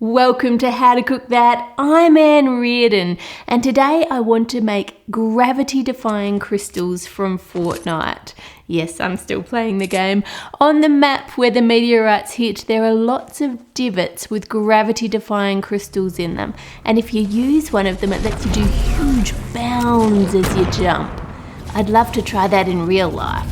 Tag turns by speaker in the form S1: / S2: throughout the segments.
S1: Welcome to How to Cook That. I'm Ann Reardon, and today I want to make gravity-defying crystals from Fortnite. Yes, I'm still playing the game. On the map where the meteorites hit, there are lots of divots with gravity-defying crystals in them, and if you use one of them, it lets you do huge bounds as you jump. I'd love to try that in real life.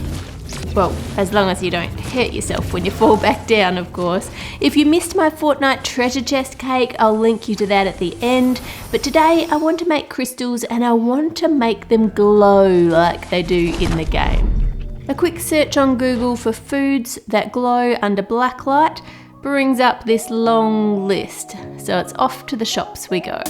S1: Well, as long as you don't hurt yourself when you fall back down, of course. If you missed my Fortnite treasure chest cake, I'll link you to that at the end. But today I want to make crystals and I want to make them glow like they do in the game. A quick search on Google for foods that glow under black light brings up this long list. So it's off to the shops we go.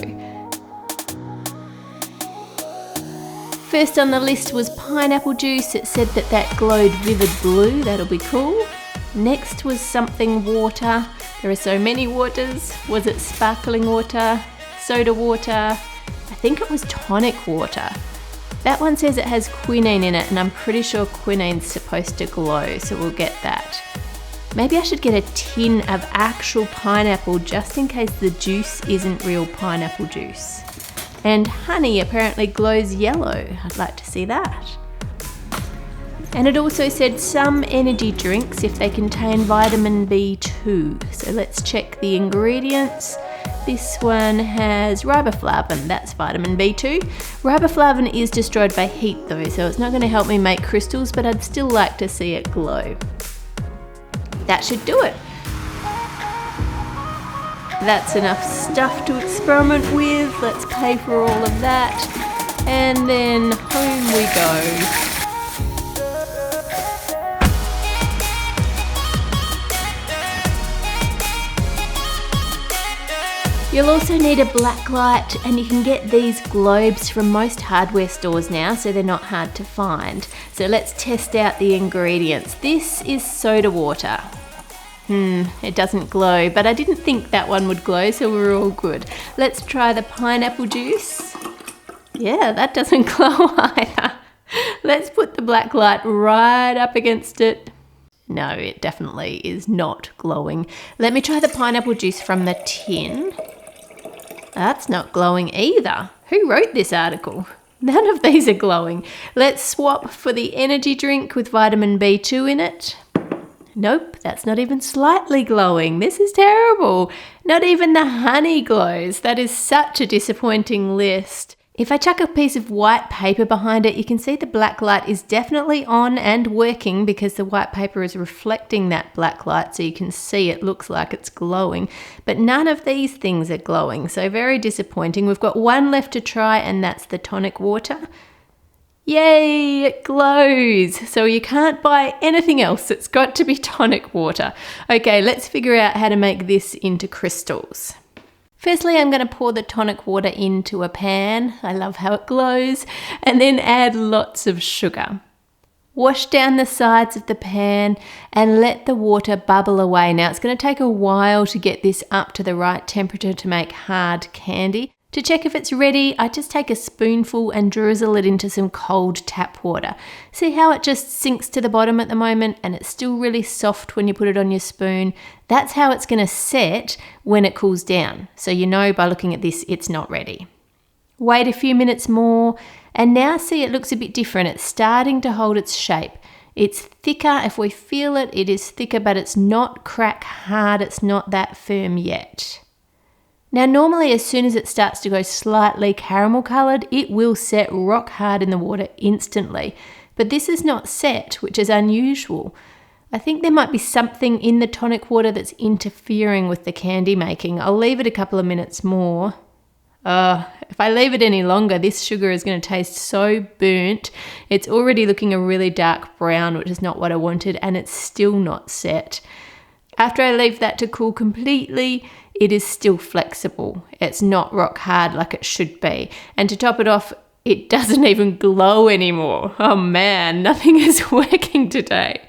S1: First on the list was pineapple juice. It said that glowed vivid blue. That'll be cool. Next was something water. There are so many waters. Was it sparkling water? Soda water? I think it was tonic water. That one says it has quinine in it, and I'm pretty sure quinine's supposed to glow, so we'll get that. Maybe I should get a tin of actual pineapple just in case the juice isn't real pineapple juice. And honey apparently glows yellow. I'd like to see that. And it also said some energy drinks if they contain vitamin B2. So let's check the ingredients. This one has riboflavin, that's vitamin B2. Riboflavin is destroyed by heat though, so it's not going to help me make crystals, but I'd still like to see it glow. That should do it. That's enough stuff to experiment with. Let's pay for all of that. And then home we go. You'll also need a black light, and you can get these globes from most hardware stores now, so they're not hard to find. So let's test out the ingredients. This is soda water. It doesn't glow, but I didn't think that one would glow, so we're all good. Let's try the pineapple juice. Yeah, that doesn't glow either. Let's put the black light right up against it. No, it definitely is not glowing. Let me try the pineapple juice from the tin. That's not glowing either. Who wrote this article? None of these are glowing. Let's swap for the energy drink with vitamin B2 in it. Nope, that's not even slightly glowing. This is terrible. Not even the honey glows. That is such a disappointing list. If I chuck a piece of white paper behind it, you can see the black light is definitely on and working because the white paper is reflecting that black light, so you can see it looks like it's glowing. But none of these things are glowing, so very disappointing. We've got one left to try, and that's the tonic water. Yay, it glows. So you can't buy anything else. It's got to be tonic water. Okay, let's figure out how to make this into crystals. Firstly, I'm going to pour the tonic water into a pan. I love how it glows. And then add lots of sugar. Wash down the sides of the pan and let the water bubble away. Now, it's going to take a while to get this up to the right temperature to make hard candy. To check if it's ready, I just take a spoonful and drizzle it into some cold tap water. See how it just sinks to the bottom at the moment, and it's still really soft when you put it on your spoon? That's how it's going to set when it cools down. So you know by looking at this, it's not ready. Wait a few minutes more, and now see it looks a bit different. It's starting to hold its shape. It's thicker. If we feel it, it is thicker, but it's not crack hard. It's not that firm yet. Now normally as soon as it starts to go slightly caramel coloured, it will set rock hard in the water instantly. But this is not set, which is unusual. I think there might be something in the tonic water that's interfering with the candy making. I'll leave it a couple of minutes more. If I leave it any longer, this sugar is going to taste so burnt. It's already looking a really dark brown, which is not what I wanted, and it's still not set. After I leave that to cool completely, it is still flexible. It's not rock hard like it should be. And to top it off, it doesn't even glow anymore. Oh man, nothing is working today.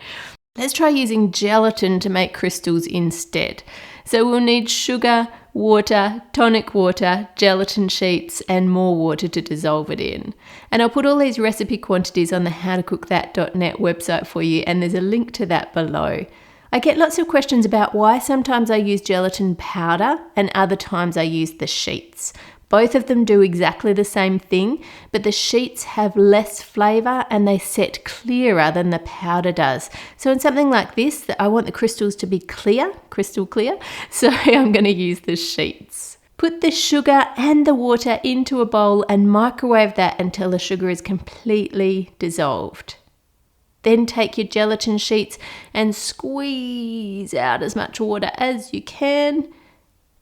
S1: Let's try using gelatin to make crystals instead. So we'll need sugar, water, tonic water, gelatin sheets, and more water to dissolve it in. And I'll put all these recipe quantities on the howtocookthat.net website for you, and there's a link to that below. I get lots of questions about why sometimes I use gelatin powder and other times I use the sheets. Both of them do exactly the same thing, but the sheets have less flavour and they set clearer than the powder does. So in something like this, I want the crystals to be clear, crystal clear, so I'm going to use the sheets. Put the sugar and the water into a bowl and microwave that until the sugar is completely dissolved. Then take your gelatin sheets and squeeze out as much water as you can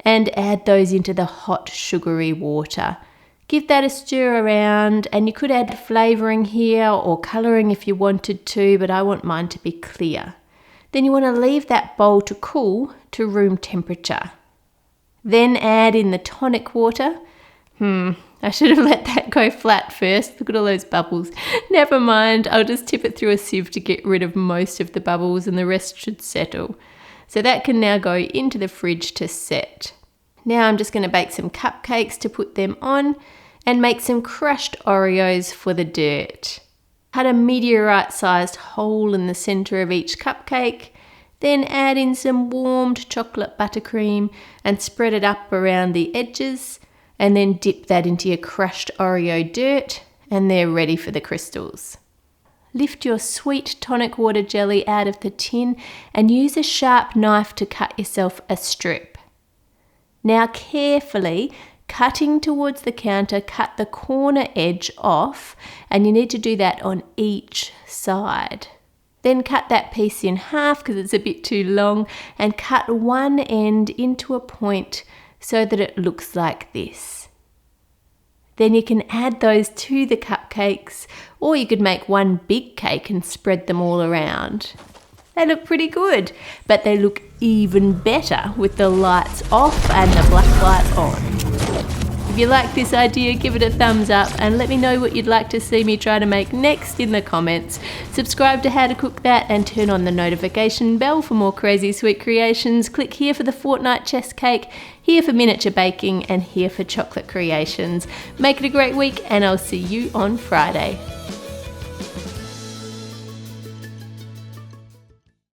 S1: and add those into the hot sugary water. Give that a stir around, and you could add flavouring here or colouring if you wanted to, but I want mine to be clear. Then you want to leave that bowl to cool to room temperature. Then add in the tonic water. I should have let that go flat first. Look at all those bubbles. Never mind, I'll just tip it through a sieve to get rid of most of the bubbles and the rest should settle. So that can now go into the fridge to set. Now I'm just going to bake some cupcakes to put them on and make some crushed Oreos for the dirt. Cut a meteorite-sized hole in the centre of each cupcake. Then add in some warmed chocolate buttercream and spread it up around the edges. And then dip that into your crushed Oreo dirt and they're ready for the crystals. Lift your sweet tonic water jelly out of the tin and use a sharp knife to cut yourself a strip. Now carefully, cutting towards the counter, cut the corner edge off, and you need to do that on each side. Then cut that piece in half because it's a bit too long and cut one end into a point so that it looks like this. Then you can add those to the cupcakes, or you could make one big cake and spread them all around. They look pretty good, but they look even better with the lights off and the black light on. If you like this idea, give it a thumbs up and let me know what you'd like to see me try to make next in the comments. Subscribe to How to Cook That and turn on the notification bell for more crazy sweet creations. Click here for the Fortnite chess cake, here for miniature baking, and here for chocolate creations. Make it a great week and I'll see you on Friday.